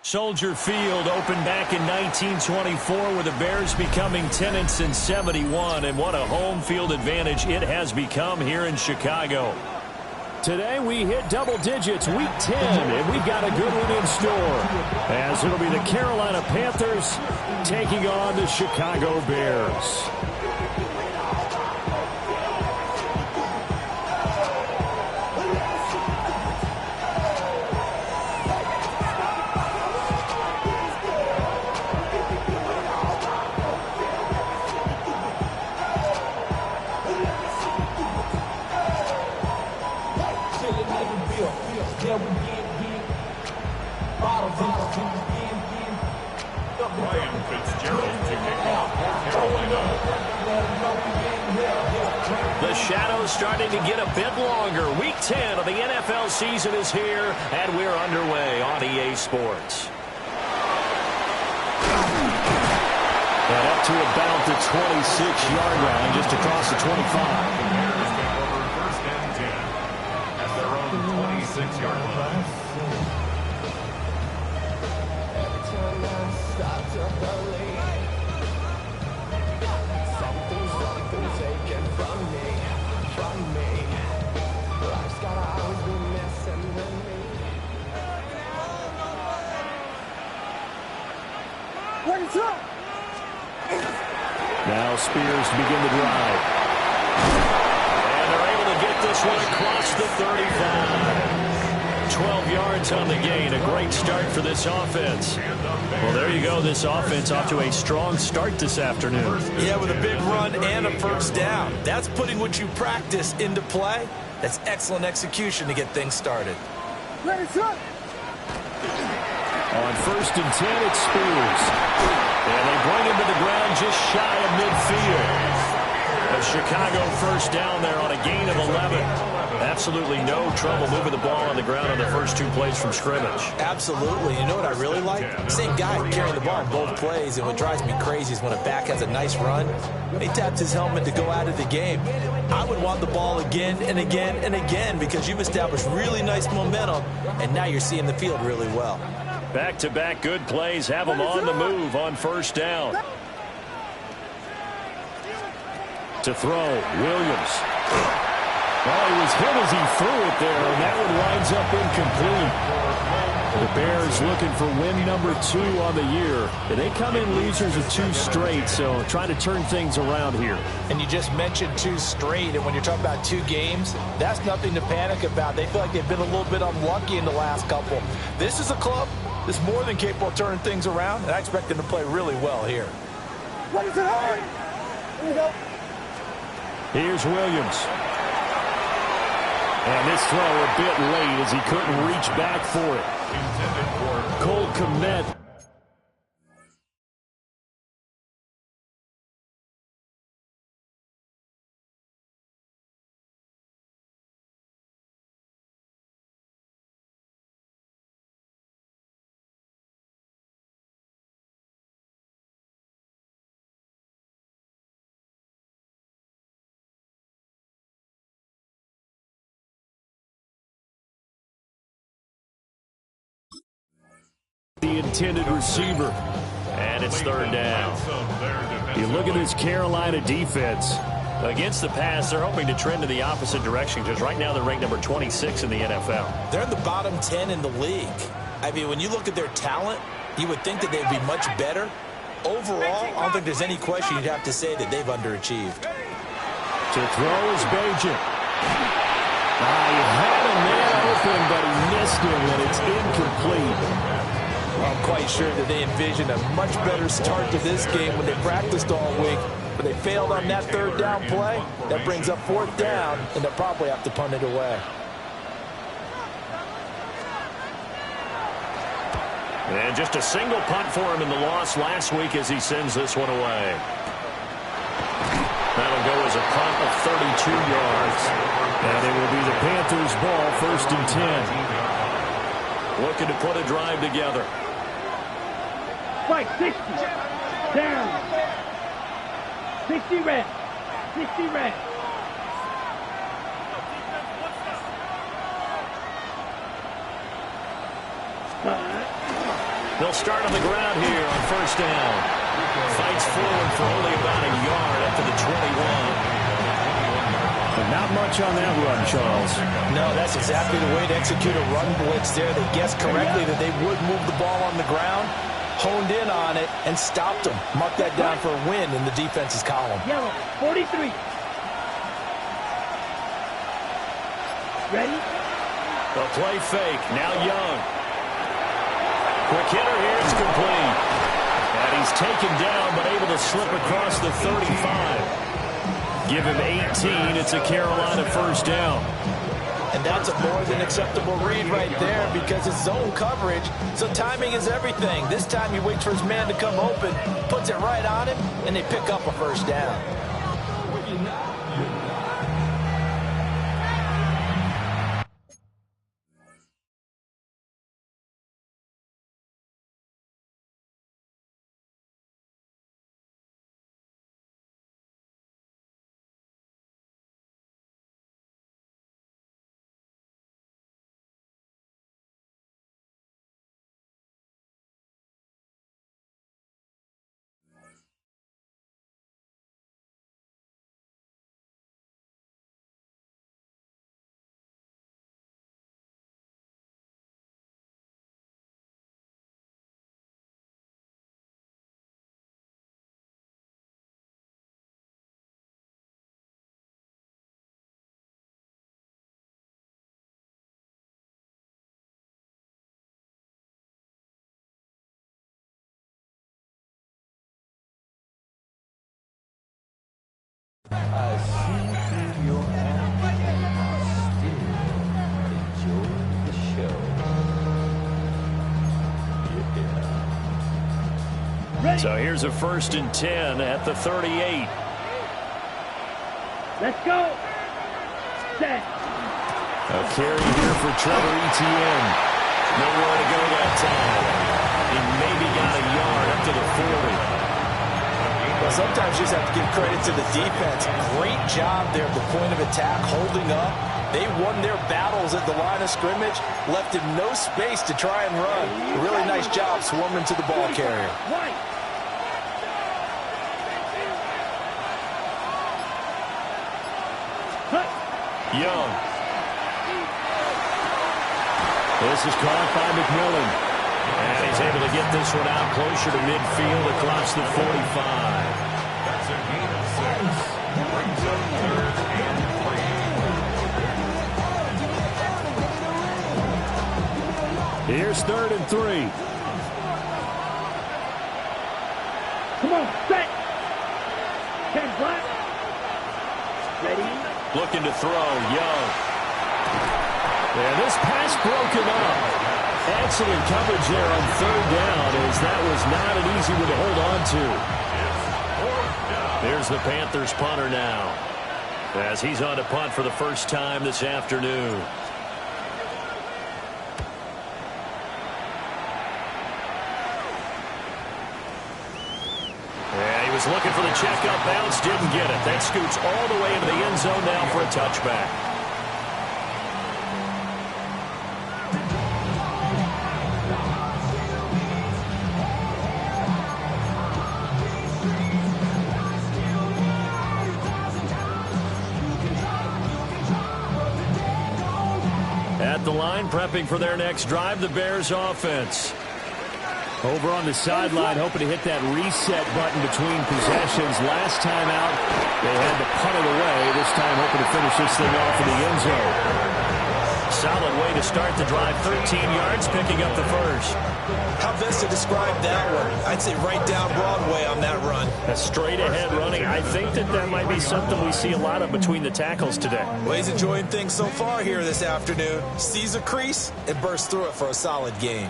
Soldier Field opened back in 1924 with the Bears becoming tenants in 71, and what a home field advantage it has become here in Chicago. Today we hit double digits, week 10, and we've got a good one in store, as it'll be the Carolina Panthers taking on the Chicago Bears. The shadow's starting to get a bit longer. Week 10 of the NFL season is here, and we're underway on EA Sports. And up to about the 26-yard line, just across the 25. The Bears take over first and 10 at their own 26-yard line. Every time I start to believe something's taken from me. Life's gotta always be messing with me. What is up? Now Spears to begin the drive. And they're able to get this one across the 35. 12 yards on the gain. A great start for this offense. Well, there you go. This offense off to a strong start this afternoon. Yeah, with a big run and a first down. That's putting what you practice into play. That's excellent execution to get things started. On first and 10, it's Spears. And they bring him to the ground just shy of midfield. A Chicago first down there on a gain of 11. Absolutely no trouble moving the ball on the ground on the first two plays from scrimmage. Absolutely. You know what I really like? Same guy carrying the ball in both plays, and what drives me crazy is when a back has a nice run, he taps his helmet to go out of the game. I would want the ball again and again and again because you've established really nice momentum, and now you're seeing the field really well. Back-to-back good plays have them on the move on first down. To throw, Williams. Well, he was hit as he threw it there, and that one winds up incomplete. The Bears looking for win number 2 on the year. And they come in losers of 2 straight, so trying to turn things around here. And you just mentioned 2 straight, and when you're talking about 2 games, that's nothing to panic about. They feel like they've been a little bit unlucky in the last couple. This is a club that's more than capable of turning things around, and I expect them to play really well here. What is it hard? Here we go. Here's Williams. And this throw a bit late as he couldn't reach back for it. Cole Kmet. The intended receiver. And it's third down. You look at this Carolina defense. Against the pass, they're hoping to trend in the opposite direction because right now they're ranked number 26 in the NFL. They're in the bottom 10 in the league. I mean, when you look at their talent, you would think that they'd be much better. Overall, I don't think there's any question you'd have to say that they've underachieved. To throw is Bajan. He had a man open, but he missed him, and it's incomplete. I'm quite sure that they envisioned a much better start to this game when they practiced all week, but they failed on that third down play. That brings up fourth down, and they'll probably have to punt it away. And just a single punt for him in the loss last week as he sends this one away. That'll go as a punt of 32 yards. And it will be the Panthers' ball, 1st and 10. Looking to put a drive together. Fight, 60. Down. 60 reps. 60 reps. They'll start on the ground here on 1st down. Fights forward for only about a yard up to the 21. But not much on that run, Charles. No, that's exactly the way to execute a run blitz there. They guessed correctly that they would move the ball on the ground, honed in on it, and stopped them. Mark that down for a win in the defense's column. Yellow, 43. Ready? The play fake. Now Young. Quick hitter here. It's complete. And he's taken down, but able to slip across the 35. Give him 18. It's a Carolina 1st down. And that's a more than acceptable read right there because it's zone coverage, so timing is everything. This time he waits for his man to come open, puts it right on him, and they pick up a 1st down. I see through your eyes, still enjoy the show. Yeah. So here's a 1st and 10 at the 38. Let's go. Set. A carry here for Trevor Etienne. Nowhere to go that time. He maybe got a yard up to the 40. Well, sometimes you just have to give credit to the defense. Great job there at the point of attack, holding up. They won their battles at the line of scrimmage, left him no space to try and run. A really nice job swarming to the ball carrier. Young. This is caught by McMillan. And he's able to get this one out closer to midfield across the 45. That's a gain of 6. Brings up 3rd and 3. Here's 3rd and 3. Come on, set. 10 black. Ready? Looking to throw, Young. And this pass broken up. Excellent coverage there on 3rd down, as that was not an easy one to hold on to. There's the Panthers punter now, as he's on to punt for the first time this afternoon. And he was looking for the checkup bounce, didn't get it. That scoots all the way into the end zone now for a touchback. At the line, prepping for their next drive, the Bears offense. Over on the sideline, hoping to hit that reset button between possessions. Last time out, they had to punt it away. This time, hoping to finish this thing off in the end zone. Solid way to start the drive. 13 yards, picking up the 1st. How best to describe that one? I'd say right down Broadway on that run. A straight-ahead running. I think that might be something we see a lot of between the tackles today. Well, he's enjoying things so far here this afternoon. Sees a crease and bursts through it for a solid gain.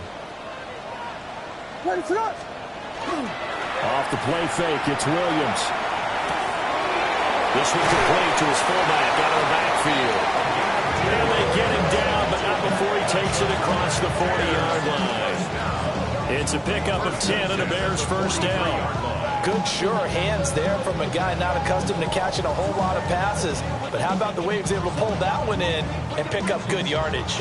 Off the play fake, it's Williams. This one complete to his fullback out of the backfield. And they get him down, but not before he takes it across the 40-yard line. It's a pickup of 10 and a Bears first down. Good, sure hands there from a guy not accustomed to catching a whole lot of passes. But how about the way he was able to pull that one in and pick up good yardage?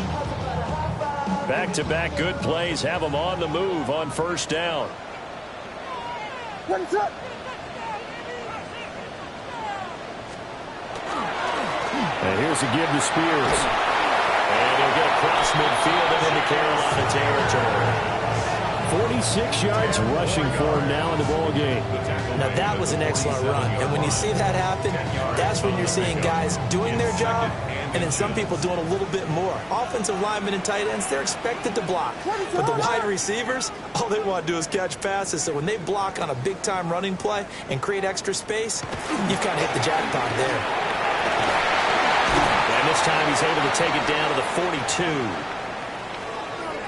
Back-to-back good plays have him on the move on first down. And here's a give to Spears. And he'll get across midfield and into Carolina territory. 46 yards rushing for him now in the ball game. Now that was an excellent run. And when you see that happen, that's when you're seeing guys doing their job and then some people doing a little bit more. Offensive linemen and tight ends, they're expected to block. But the wide receivers, all they want to do is catch passes. So when they block on a big-time running play and create extra space, you've kind of hit the jackpot there. And this time he's able to take it down to the 42.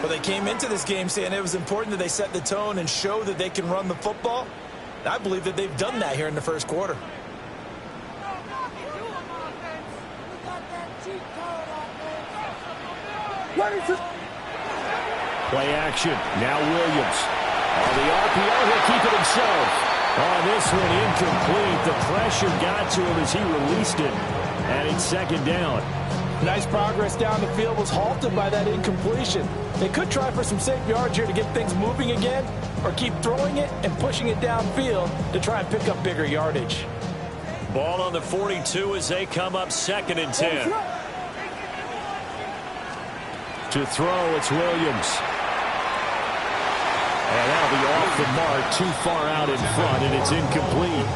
Well, they came into this game saying it was important that they set the tone and show that they can run the football. I believe that they've done that here in the first quarter. Play action. Now Williams. On the RPO, he'll keep it himself. On this one, incomplete. The pressure got to him as he released it. And it's second down. Nice progress down the field was halted by that incompletion. They could try for some safe yards here to get things moving again, or keep throwing it and pushing it downfield to try and pick up bigger yardage. Ball on the 42 as they come up 2nd and 10. To throw, it's Williams. And that'll be off the mark, too far out in front, and it's incomplete.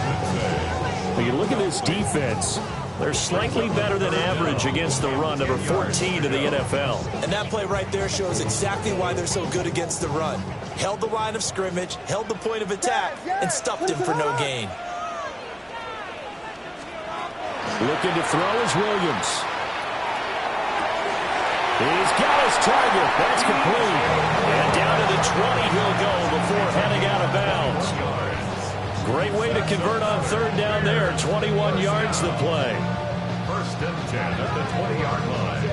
When you look at this defense, they're slightly better than average against the run, number 14 to the NFL. And that play right there shows exactly why they're so good against the run. Held the line of scrimmage, held the point of attack, and stuffed him for no gain. Looking to throw is Williams. He's got his target. That's complete. And down to the 20 he'll go before heading out of bounds. Great way to convert on 3rd down there. 21 yards the play. 1st and 10 at the 20-yard line.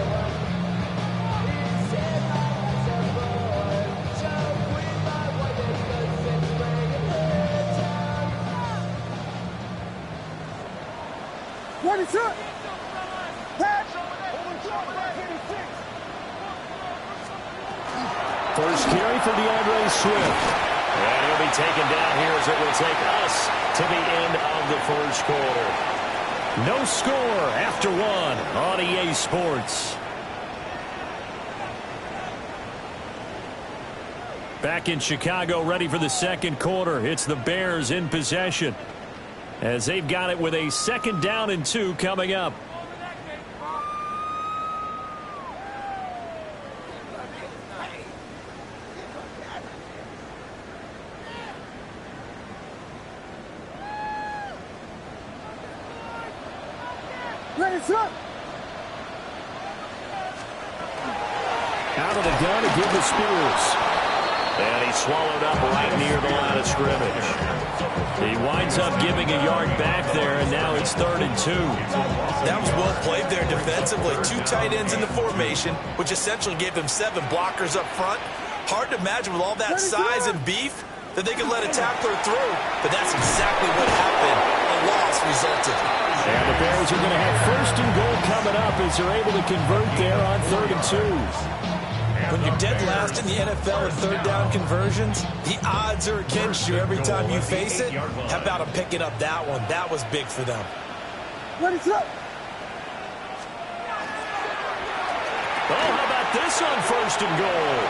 First carry for DeAndre Swift. And he'll be taken down here as it will take us to the end of the first quarter. No score after 1 on EA Sports. Back in Chicago, ready for the second quarter. It's the Bears in possession as they've got it with a 2nd down and 2 coming up. Out of the gun to give to Spears. And he swallowed up right near the line of scrimmage. He winds up giving a yard back there, and now it's 3rd and 2. That was well played there defensively. 2 tight ends in the formation, which essentially gave them 7 blockers up front. Hard to imagine with all that size and beef that they could let a tackler through, but that's exactly what happened. A loss resulted. And the Bears are going to have 1st and goal coming up as they're able to convert there on 3rd and 2. When you're dead last in the NFL in 3rd down conversions, the odds are against you every time you face it. How about them picking up that one? That was big for them. Oh, how about this on 1st and goal?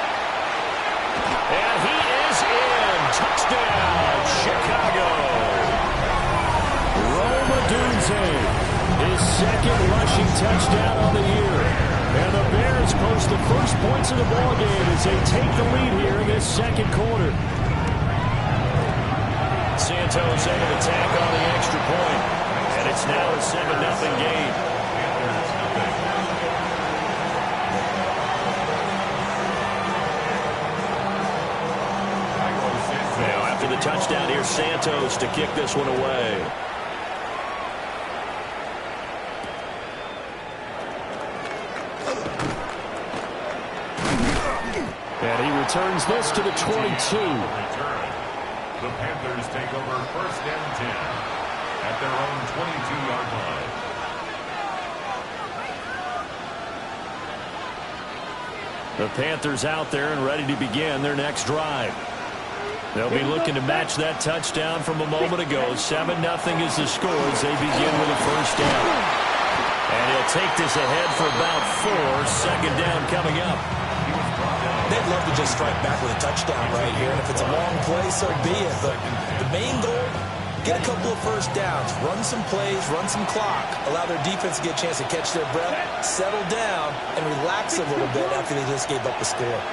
And he is in. Touchdown, Chicago. Rome Odunze, his 2nd rushing touchdown on the year. And the Bears post the first points of the ball game as they take the lead here in this 2nd quarter. Santos able to tack on the extra point, and it's now a 7-0 game. Santos to kick this one away. And he returns this to the 22. The Panthers take over 1st and 10 at their own 22-yard line. The Panthers out there and ready to begin their next drive. They'll be looking to match that touchdown from a moment ago. 7-0 is the score as they begin with a first down. And he'll take this ahead for about 4. Second down coming up. They'd love to just strike back with a touchdown right here, and if it's a long play, so be it. But the main goal, get a couple of first downs, run some plays, run some clock, allow their defense to get a chance to catch their breath, settle down, and relax a little bit after they just gave up a score.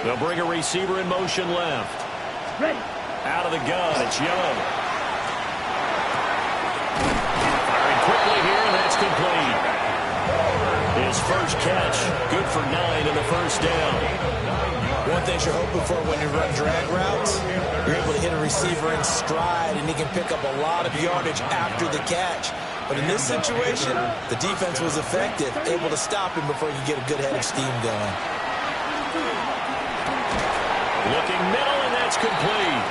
They'll bring a receiver in motion left. Ready. Out of the gun, it's Young. Firing quickly here, and that's complete. His first catch, good for 9 in the first down. One thing you're hoping for when you run drag routes, you're able to hit a receiver in stride, and he can pick up a lot of yardage after the catch. But in this situation, the defense was effective, able to stop him before he could get a good head of steam going. Looking middle, and that's complete.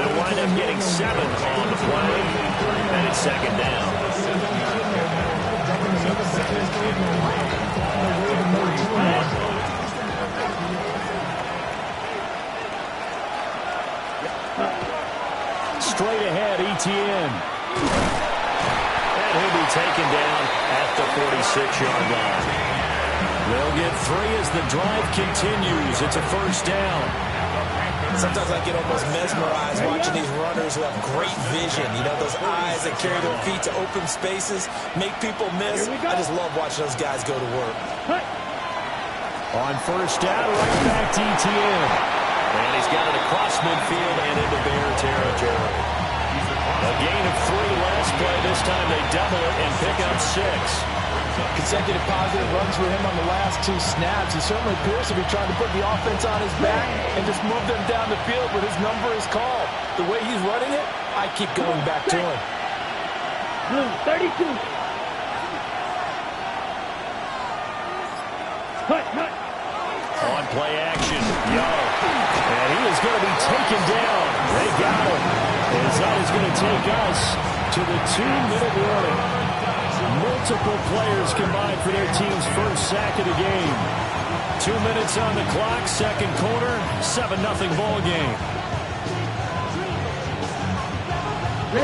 They'll wind up getting 7 on the play, and it's second down. Straight ahead, Etienne. And he'll be taken down at the 46-yard line. They'll get 3 as the drive continues. It's a first down. Sometimes I get almost mesmerized watching these runners who have great vision. You know, those eyes that carry their feet to open spaces, make people miss. I just love watching those guys go to work. On first down, right back to Etienne. And he's got it across midfield and into Bear territory. A gain of 3 last play. This time they double it and pick up 6. Consecutive positive runs for him on the last 2 snaps. He certainly appears to be trying to put the offense on his back and just move them down the field when his number is called. The way he's running it, I keep going back to him. Blue, 32. Hut. On play action, Young. And he is going to be taken down. They got him. As that is going to take us to the 2-minute warning. Multiple players combined for their team's first sack of the game. 2 minutes on the clock, second quarter, 7-0 ball game.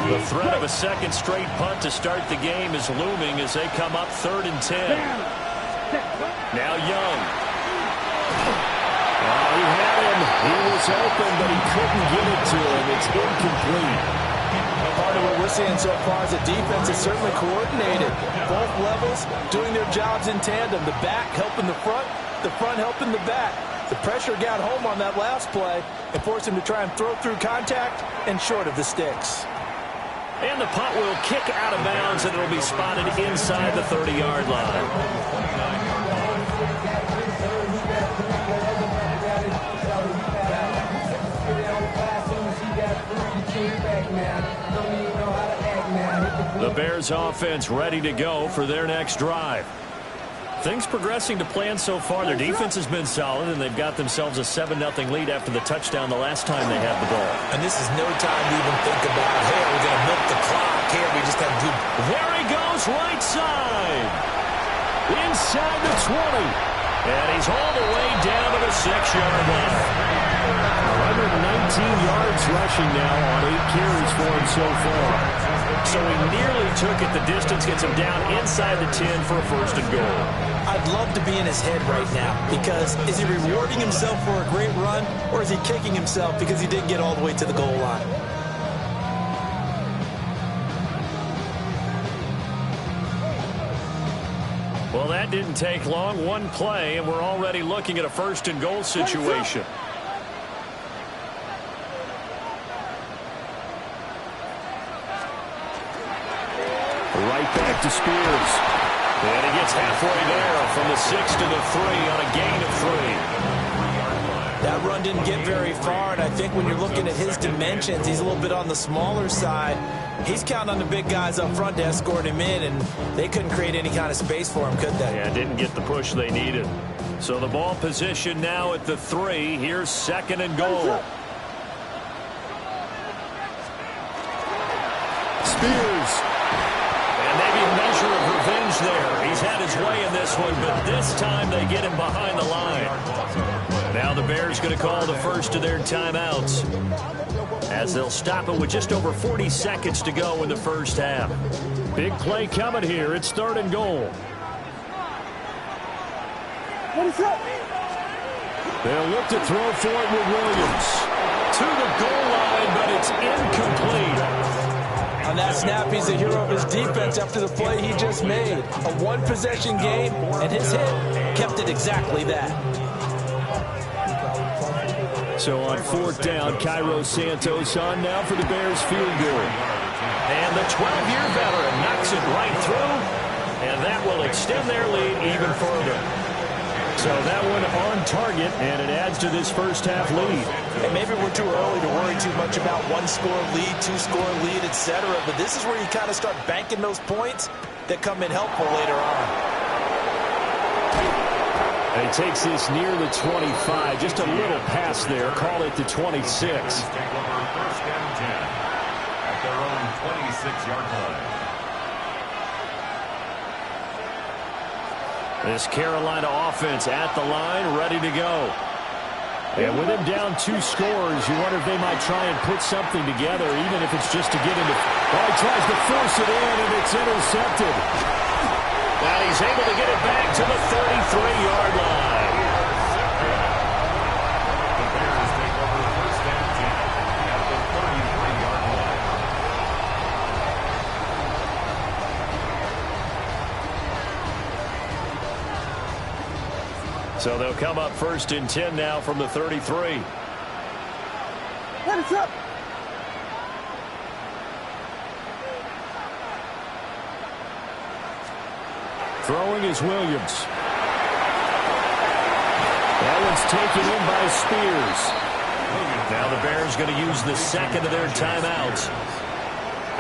The threat of a second straight punt to start the game is looming as they come up 3rd and 10. Now Young. Oh, he had him. He was open, but he couldn't get it to him. It's incomplete. Part of what we're seeing so far is the defense is certainly coordinated. Both levels doing their jobs in tandem. The back helping the front helping the back. The pressure got home on that last play and forced him to try and throw through contact and short of the sticks. And the punt will kick out of bounds, and it'll be spotted inside the 30-yard line. The Bears offense ready to go for their next drive. Things progressing to plan so far. Their defense has been solid, and they've got themselves a 7-0 lead after the touchdown the last time they had the ball. And this is no time to even think about, hey, we're going to milk the clock here. We just have to do. There he goes, right side. Inside the 20. And he's all the way down to the 6-yard line. 119 yards rushing now on 8 carries for him so far. So he nearly took it the distance, gets him down inside the 10 for a first and goal. I'd love to be in his head right now, because is he rewarding himself for a great run, or is he kicking himself because he didn't get all the way to the goal line? Well, that didn't take long. One play, and we're already looking at a first and goal situation. Right back to Spears. And he gets halfway there from the 6 to the 3 on a gain of 3. That run didn't get very far, and I think when you're looking at his dimensions, he's a little bit on the smaller side. He's counting on the big guys up front to escort him in, and they couldn't create any kind of space for him, could they? Yeah, didn't get the push they needed. So the ball position now at the 3. Here's 2nd and goal. Spears. And maybe a measure of revenge there. He's had his way in this one, but this time they get him behind the line. Now the Bears going to call the first of their timeouts, as they'll stop it with just over 40 seconds to go in the first half. Big play coming here. It's 3rd and goal. They'll look to throw for it with Williams. To the goal line, but it's incomplete. On that snap, he's the hero of his defense after the play he just made. A one-possession game, and his hit kept it exactly that. So on 4th down, Cairo Santos on now for the Bears field goal. And the 12-year veteran knocks it right through, and that will extend their lead even further. So that one on target, and it adds to this first half lead. And maybe we're too early to worry too much about 1-score lead, 2-score lead, etc. But this is where you kind of start banking those points that come in helpful later on. And he takes this near the 25. Just a little pass there. Call it the 26. Take over 1st and 10 at their own 26-yard line. This Carolina offense at the line, ready to go. And with him down 2 scores, you wonder if they might try and put something together, even if it's just to get into... Oh, he tries to force it in, and it's intercepted. And he's able to get it back to the 33-yard line. The Bears take over 1st and 10 at the 33-yard line. So they'll come up 1st and 10 now from the 33. What is up? Throwing is Williams. That one's taken in by Spears. Now the Bears going to use the 2nd of their timeouts,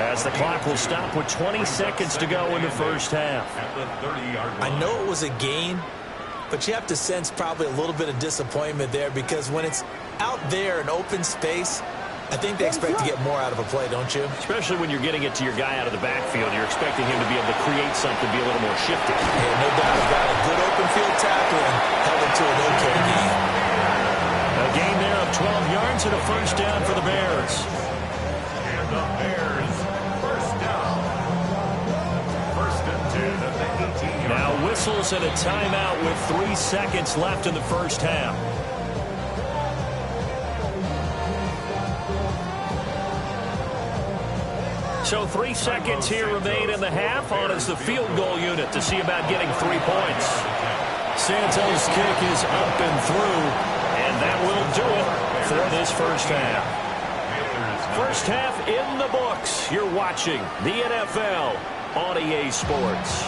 as the clock will stop with 20 seconds to go in the first half. At the 30-yard line. I know it was a gain, but you have to sense probably a little bit of disappointment there, because when it's out there in open space, I think they expect to get more out of a play, don't you? Especially when you're getting it to your guy out of the backfield. You're expecting him to be able to create something, be a little more shifty. Yeah, no doubt about it. Good open field tackling held him to an okay game. A gain there of 12 yards and a first down for the Bears. And the Bears, 1st down. 1st and 10 at the 18-yard line. Now whistles and a timeout with 3 seconds left in the first half. So 3 seconds here remain in the half. On is the field goal unit to see about getting 3 points. Santos' kick is up and through, and that will do it for this first half. First half in the books. You're watching the NFL on EA Sports.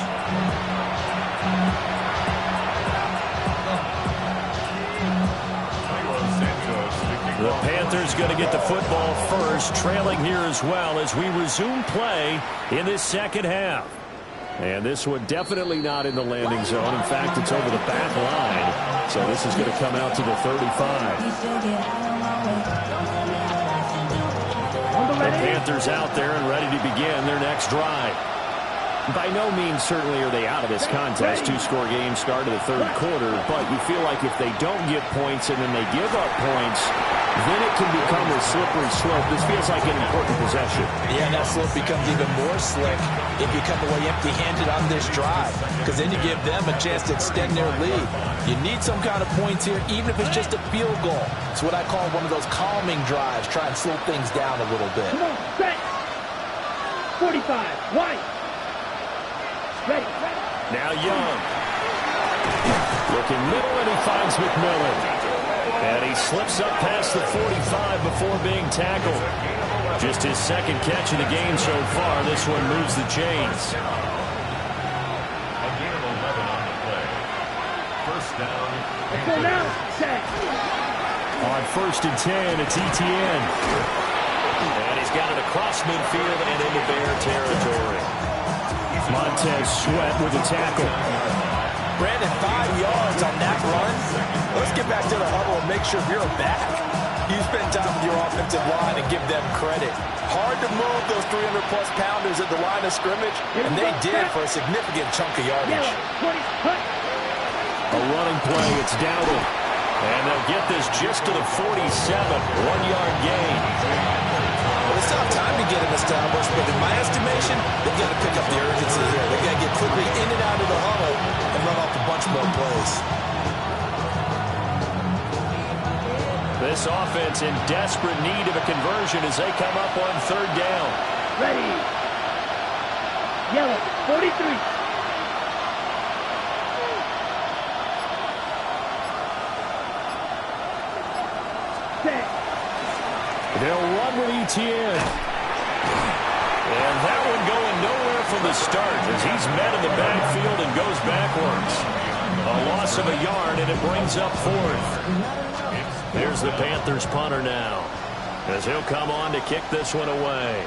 The Panthers going to get the football first, trailing here as well as we resume play in this second half. And this one definitely not in the landing zone. In fact, it's over the back line. So this is going to come out to the 35. The Panthers out there and ready to begin their next drive. By no means certainly are they out of this contest. 2-score game start of the 3rd quarter, but you feel like if they don't get points and then they give up points, then it can become a slippery slope. This feels like an important possession. Yeah, and that slope becomes even more slick if you come away empty-handed on this drive, because then you give them a chance to extend their lead. You need some kind of points here, even if it's just a field goal. It's what I call one of those calming drives. Try and slow things down a little bit. Come on, set. 45, white. Ready. Now Young. Looking middle, and he finds McMillan. And he slips up past the 45 before being tackled. Just his 2nd catch of the game so far. This one moves the chains. A gain of 11 on the play. 1st down. Let's go now, set. On 1st and 10, it's Etienne. And he's got it across midfield and into Bear territory. Montez Sweat with a tackle. Brandon, 5 yards on that run. Let's get back to the huddle and make sure you're back. You spend time with your offensive line and give them credit. Hard to move those 300-plus pounders at the line of scrimmage, and they did for a significant chunk of yardage. A running play, it's Dowdle. And they'll get this just to the 47, 1-yard gain. Well, they still have time to get him established, but in my estimation, they've got to pick up the urgency here. They've got to get quickly in and out of the huddle and run off a bunch more plays. This offense in desperate need of a conversion as they come up on 3rd down. Ready. Yellow, 43. They'll run with Etienne. And that one going nowhere from the start as he's met in the backfield and goes backwards. A loss of a yard, and it brings up 4th. There's the Panthers punter now as he'll come on to kick this one away.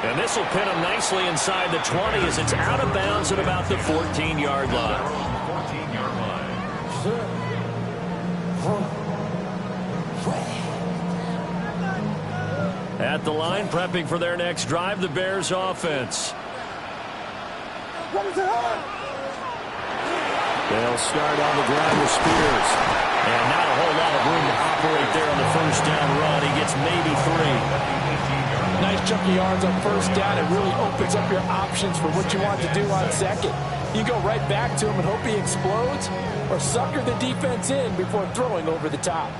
And this will pin him nicely inside the 20 as it's out of bounds at about the 14-yard line. 14-yard line. At the line, prepping for their next drive, the Bears offense. They'll start on the ground with Spears. And not a whole lot of room to operate there on the 1st down run. He gets maybe 3. Nice chunk of yards on 1st down. It really opens up your options for what you want to do on 2nd. You go right back to him and hope he explodes, or sucker the defense in before throwing over the top.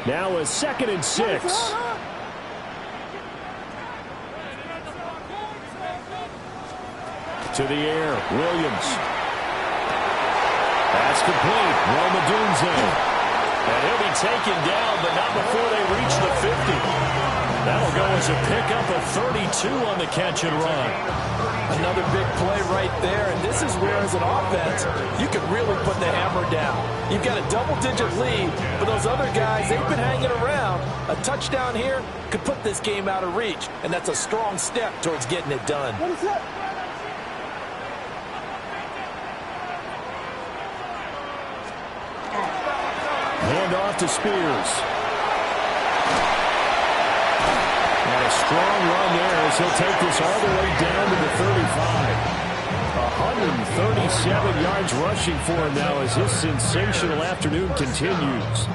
Now a 2nd and 6. To the air, Williams. That's complete. Roma Dunze. And he'll be taken down, but not before they reach the 50. That'll go as a pickup of 32 on the catch and run. Another big play right there, and this is where, as an offense, you can really put the hammer down. You've got a double-digit lead, but those other guys, they've been hanging around. A touchdown here could put this game out of reach, and that's a strong step towards getting it done. Hand off to Spears. And a strong run there as he'll take this all the way down to the 35. 137 yards rushing for him now as his sensational afternoon continues.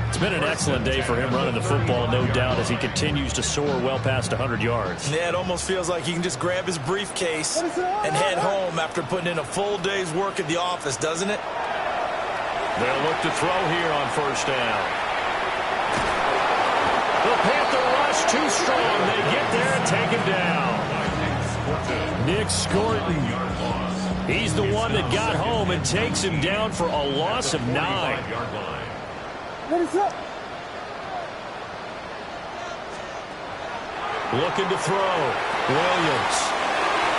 It's been an excellent day for him running the football, no doubt, as he continues to soar well past 100 yards. Yeah, it almost feels like he can just grab his briefcase and head home after putting in a full day's work at the office, doesn't it? They'll look to throw here on 1st down. The Panther rush too strong. They get there and take him down. Nick Scorton. He's the one that got home and takes him down for a loss of 9. What is up? Looking to throw. Williams.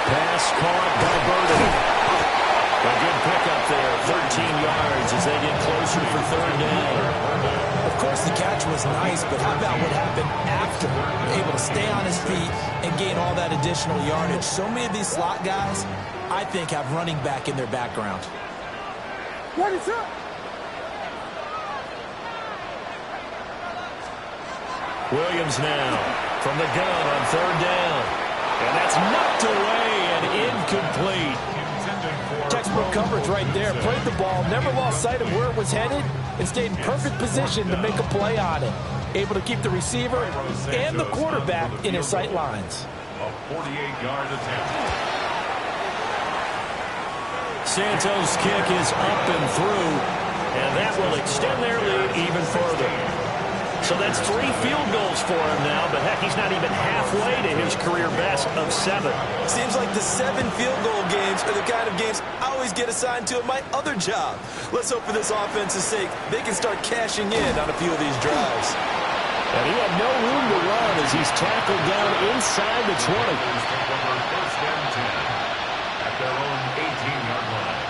Pass caught by Burden. A good pickup there, 13 yards as they get closer for 3rd down. Of course, the catch was nice, but how about what happened after? Able to stay on his feet and gain all that additional yardage. So many of these slot guys, I think, have running back in their background. What is up? Williams now from the gun on 3rd down. And that's knocked away and incomplete. Textbook coverage right there. Played the ball, never lost sight of where it was headed, and stayed in perfect position to make a play on it. Able to keep the receiver and the quarterback in his sight lines. A 48-yard attempt. Santos' kick is up and through, and that will extend their lead even further. So that's 3 field goals for him now, but heck, he's not even halfway to his career best of 7. Seems like the 7 field goal games are the kind of games I always get assigned to at my other job. Let's hope for this offense's sake they can start cashing in on a few of these drives. And he had no room to run as he's tackled down inside the 20. First and 10 at their own 18-yard line.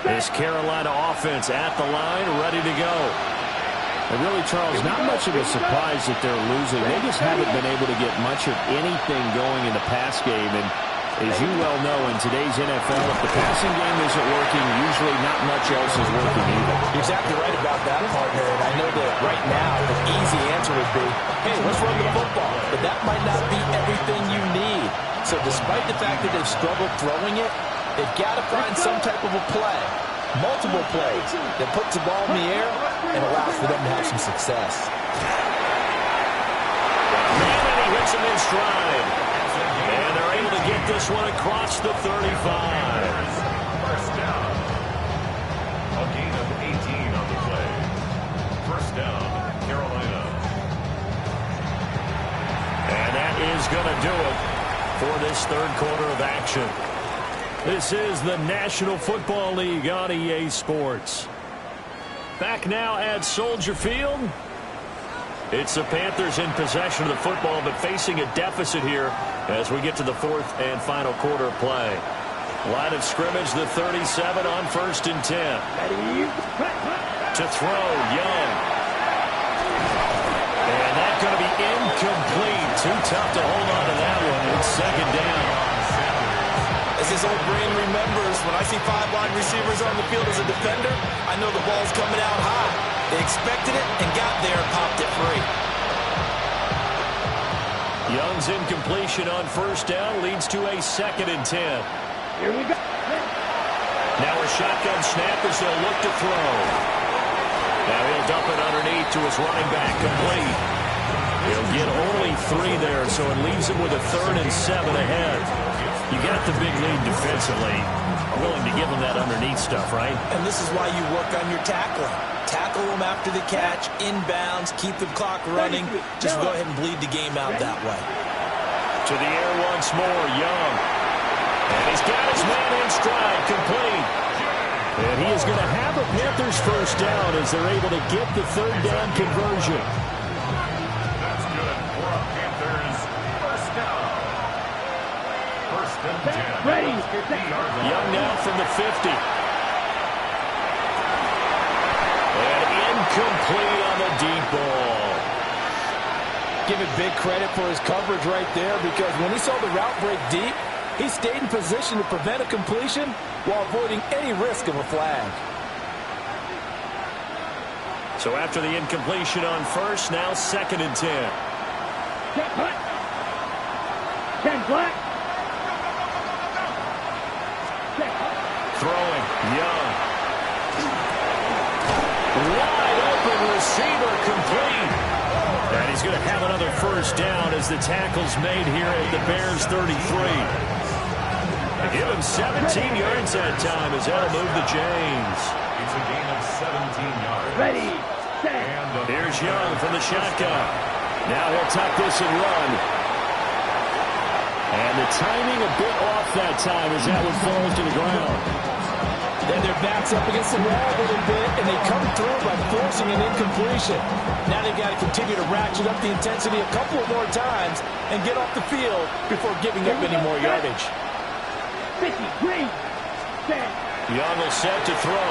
This Carolina offense at the line, ready to go. And really, Charles, not much of a surprise that they're losing. They just haven't been able to get much of anything going in the pass game. And as you well know, in today's NFL, if the passing game isn't working, usually not much else is working either. You're exactly right about that, partner. And I know that right now the easy answer would be, hey, let's run the football. But that might not be everything you need. So despite the fact that they've struggled throwing it, they've got to find some type of a play, multiple plays, that puts the ball in the air and allows for them to have some success. Man, and he hits him in stride. And they're able to get this one across the 35. First down. A gain of 18 on the play. First down, Carolina. And that is going to do it for this third quarter of action. This is the National Football League on EA Sports. Back now at Soldier Field. It's the Panthers in possession of the football, but facing a deficit here as we get to the fourth and final quarter of play. Line of scrimmage, the 37 on first and 10. To throw, Young. And that's going to be incomplete. Too tough to hold on to that one. It's second down. As his old brain remembers, when I see 5 wide receivers on the field as a defender, I know the ball's coming out high. They expected it and got there and popped it free. Young's incompletion on first down leads to a second and 10. Here we go. Now a shotgun snap as they'll look to throw. Now he'll dump it underneath to his running back, complete. He'll get only 3 there, so it leaves him with a 3rd and 7 ahead. You got the big lead defensively. Willing to give him that underneath stuff, right? And this is why you work on your tackling. Tackle them after the catch, inbounds, keep the clock running. Just go ahead and bleed the game out that way. To the air once more, Young. And he's got his man in stride, complete. And he is going to have a Panthers first down as they're able to get the third down conversion. That's good for a Panthers first down. First and 10. Ready. Young now from the 50. And incomplete on the deep ball. Give it big credit for his coverage right there, because when he saw the route break deep, he stayed in position to prevent a completion while avoiding any risk of a flag. So after the incompletion on first, now second and 10. 10 black. Throwing, Young. Wide open receiver, complete. And he's going to have another first down as the tackle's made here at the Bears 33. They give him 17 yards that time as that'll move the chains. It's a gain of 17 yards. Ready. Set. Here's Young from the shotgun. Now he'll tuck this and run. And the timing a bit off that time as that one falls to the ground. Then their backs up against the wall a little bit, and they come through by forcing an incompletion. Now they've got to continue to ratchet up the intensity a couple more times and get off the field before giving up any more yardage. 53. Set. Young will set to throw.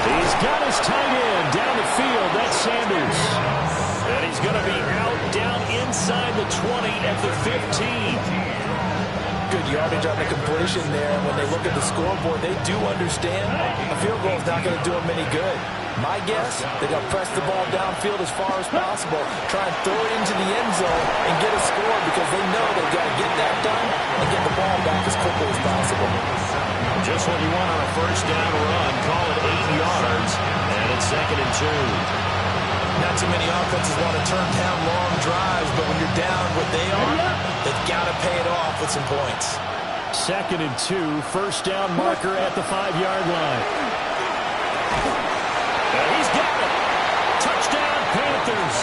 He's got his tight end down the field. That's Sanders. And he's going to be out down inside the 20 at the 15. Good yardage on the completion there. When they look at the scoreboard, they do understand a field goal is not going to do them any good. My guess, they're going to press the ball downfield as far as possible, try and throw it into the end zone and get a score, because they know they've got to get that done and get the ball back as quickly as possible. Just what you want on a first down run. Call it 8 yards, and it's second and 2. Not too many offenses want to turn down long drives, but when you're down what they are, they've got to pay it off with some points. Second and 2, first down marker at the 5-yard line. And he's got it. Touchdown, Panthers.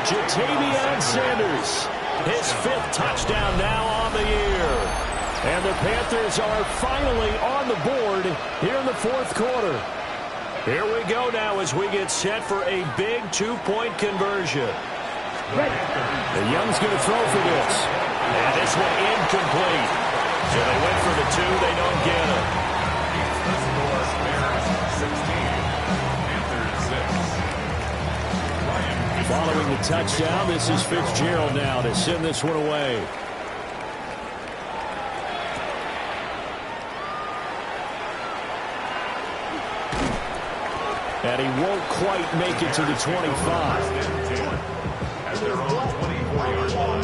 Jatavion Sanders, his 5th touchdown now on the year. And the Panthers are finally on the board here in the fourth quarter. Here we go now as we get set for a big two-point conversion. The Young's going to throw for this. And this one incomplete. So they went for the two. They don't get it. The score, Bears 16, Panthers 6. Following the touchdown, this is Fitzgerald now to send this one away. And he won't quite make it to the 25. At their own 24-yard line.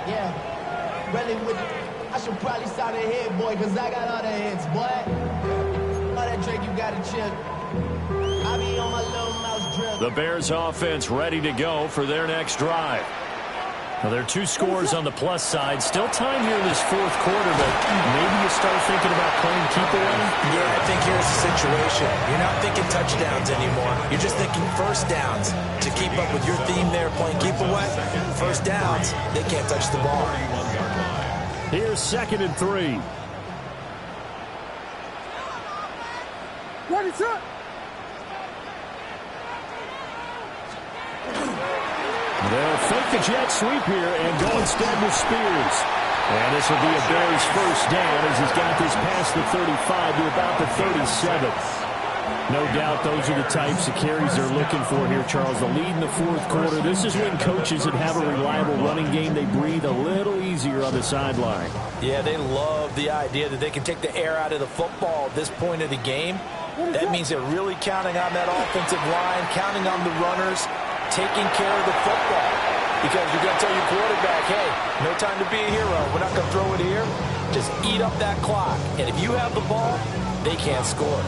Yeah, really with I should probably sign a hit, boy, because I got other hits, boy. All that Drake, you got to chill. I be on my little mouse drill. The Bears offense ready to go for their next drive. Now, there are two scores on the plus side. Still time here in this fourth quarter, but maybe you start thinking about playing keep away? Yeah, I think here's the situation. You're not thinking touchdowns anymore. You're just thinking first downs. To keep up with your theme there, playing keep away, first downs, they can't touch the ball. Here's 2nd and 3. Ready, set. They'll fake the jet sweep here and go instead with Spears. And this will be a Bears first down as he's got this past the 35 to about the 37. No doubt those are the types of carries they're looking for here, Charles. The lead in the fourth quarter. This is when coaches that have a reliable running game, they breathe a little easier on the sideline. Yeah, they love the idea that they can take the air out of the football at this point of the game. That means they're really counting on that offensive line, counting on the runners, taking care of the football. Because you're going to tell your quarterback, hey, no time to be a hero. We're not going to throw it here. Just eat up that clock. And if you have the ball, they can't score.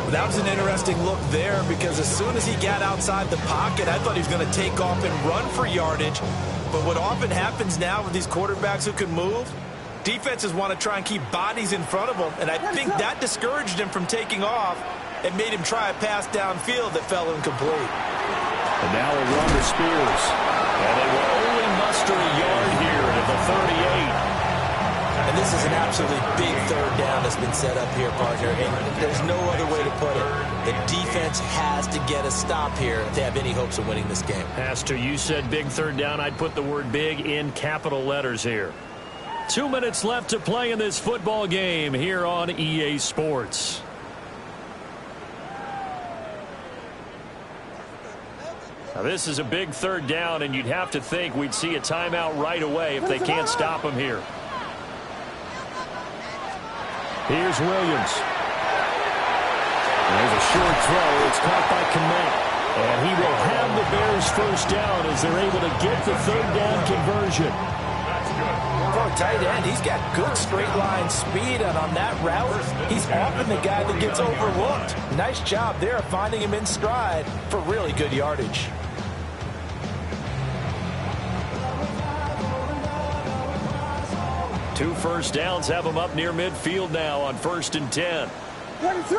That was an interesting look there because as soon as he got outside the pocket, I thought he was going to take off and run for yardage. But what often happens now with these quarterbacks who can move, defenses want to try and keep bodies in front of them. And I think that discouraged him from taking off and made him try a pass downfield that fell incomplete. And now a run to Spears. And they will only muster a yard here at the 38. And this is an absolutely big third down that's been set up here, partner. And there's no other way to put it. The defense has to get a stop here if they have any hopes of winning this game. Pastor, you said big third down. I'd put the word big in capital letters here. 2 minutes left to play in this football game here on EA Sports. Now, this is a big third down, and you'd have to think we'd see a timeout right away if they can't stop him here. Here's Williams. There's a short throw. It's caught by Kmet. And he will have the Bears first down as they're able to get the third down conversion. For a tight end, he's got good straight line speed, and on that route, he's often the guy that gets overlooked. Nice job there finding him in stride for really good yardage. Two first downs have him up near midfield now on 1st and 10. Here's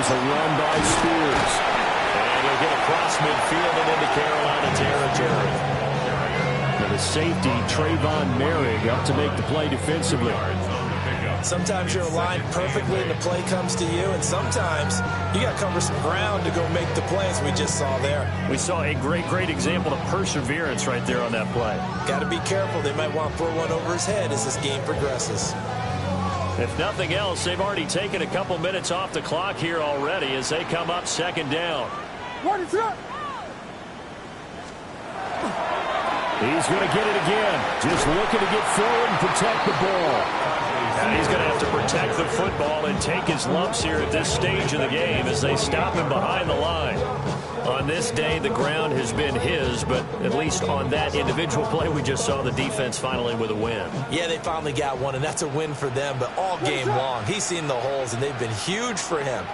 a run by Spears. And he'll get across midfield and into Carolina territory. And the safety, Trayvon Merrick, up to make the play defensively. Sometimes you're aligned perfectly and the play comes to you, and sometimes you got to cover some ground to go make the plays we just saw there. We saw a great example of perseverance right there on that play. Got to be careful. They might want to throw one over his head as this game progresses. If nothing else, they've already taken a couple minutes off the clock here already as they come up 2nd down. He's going to get it again. Just looking to get forward and protect the ball. And he's going to have to protect the football and take his lumps here at this stage of the game as they stop him behind the line. On this day, the ground has been his, but at least on that individual play, we just saw the defense finally with a win. Yeah, they finally got one, and that's a win for them, but all game long, he's seen the holes, and they've been huge for him.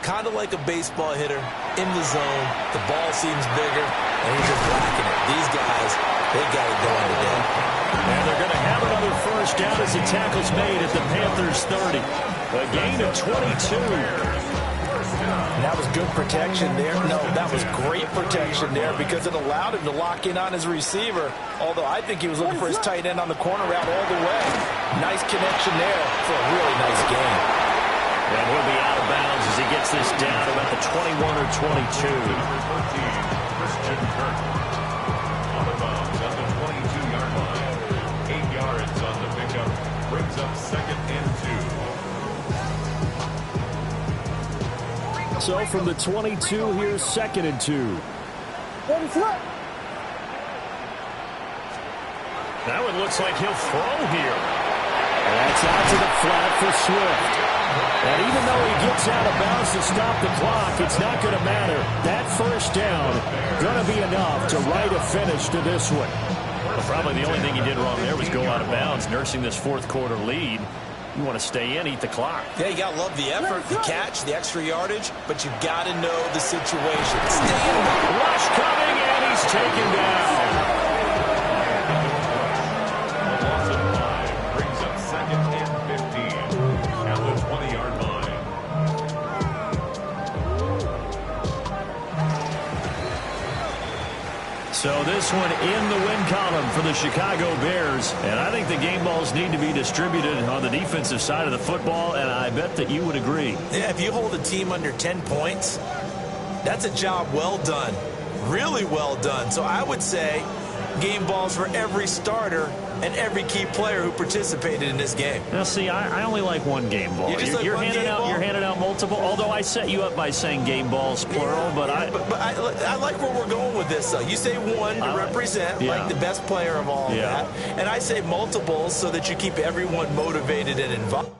Kind of like a baseball hitter in the zone. The ball seems bigger, and he's just whacking it. These guys, they got it going today. And they're going to have another first down as the tackle's made at the Panthers' 30. A gain of 22. And that was good protection there. No, that was great protection there because it allowed him to lock in on his receiver, although I think he was looking for his tight end on the corner route all the way. Nice connection there for a really nice game. And he'll be out of bounds as he gets this down about the 21 or 22. Number 13, Christian Kirk. On the bounds at the 22-yard line. 8 yards on the pickup. Brings up 2nd and 2. So from the 22, here's 2nd and 2. That one looks like he'll throw here. And that's out to the flat for Swift. And even though he gets out of bounds to stop the clock, it's not going to matter. That first down going to be enough to write a finish to this one. Well, probably the only thing he did wrong there was go out of bounds, nursing this fourth quarter lead. You want to stay in, eat the clock. Yeah, you got to love the effort, the catch, the extra yardage, but you got to know the situation. Stay in. Rush coming, and he's taken down. A loss of 5 brings up 2nd and 15 at the 20-yard line. So this one in the win column for the Chicago Bears. And I think the game balls need to be distributed on the defensive side of the football, and I bet that you would agree. Yeah, if you hold a team under 10 points, that's a job well done. Really well done. So I would say game balls for every starter and every key player who participated in this game. Now, see, I only like one game ball. You're handing out multiple, although I set you up by saying game balls, plural, but I like where we're going with this, though. You say one to represent, like the best player of all of that, and I say multiples so that you keep everyone motivated and involved.